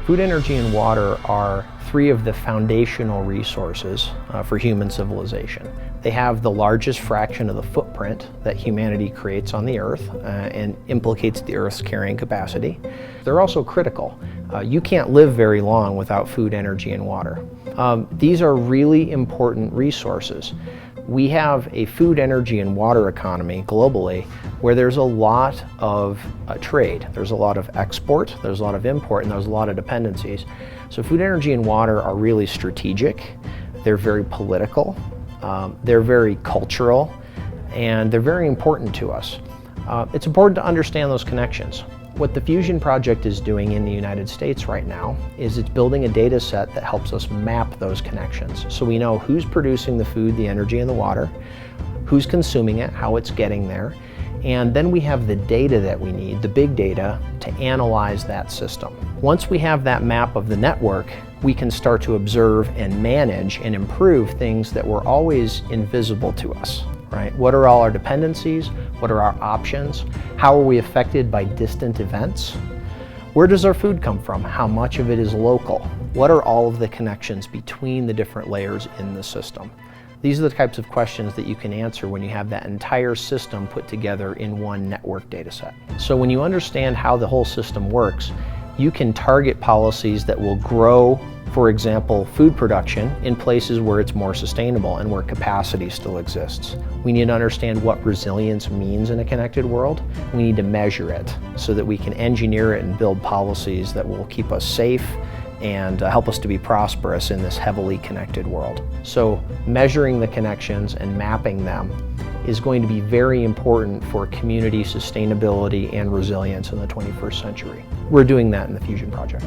Food, energy, and water are three of the foundational resources for human civilization. They have the largest fraction of the footprint that humanity creates on the Earth and implicates the Earth's carrying capacity. They're also critical. You can't live very long without food, energy, and water. These are really important resources. We have a food, energy, and water economy globally where there's a lot of trade. There's a lot of export, there's a lot of import, and there's a lot of dependencies. So food, energy, and water are really strategic. They're very political, they're very cultural, and they're very important to us. It's important to understand those connections. What the FEWSION project is doing in the United States right now is it's building a data set that helps us map those connections. So we know who's producing the food, the energy, and the water, who's consuming it, how it's getting there, and then we have the data that we need, the big data, to analyze that system. Once we have that map of the network, we can start to observe and manage and improve things that were always invisible to us. Right? What are all our dependencies? What are our options? How are we affected by distant events? Where does our food come from? How much of it is local? What are all of the connections between the different layers in the system? These are the types of questions that you can answer when you have that entire system put together in one network data set. So when you understand how the whole system works, you can target policies that will grow, for example, food production in places where it's more sustainable and where capacity still exists. We need to understand what resilience means in a connected world. We need to measure it so that we can engineer it and build policies that will keep us safe and help us to be prosperous in this heavily connected world. So measuring the connections and mapping them is going to be very important for community sustainability and resilience in the 21st century. We're doing that in the FEWSION project.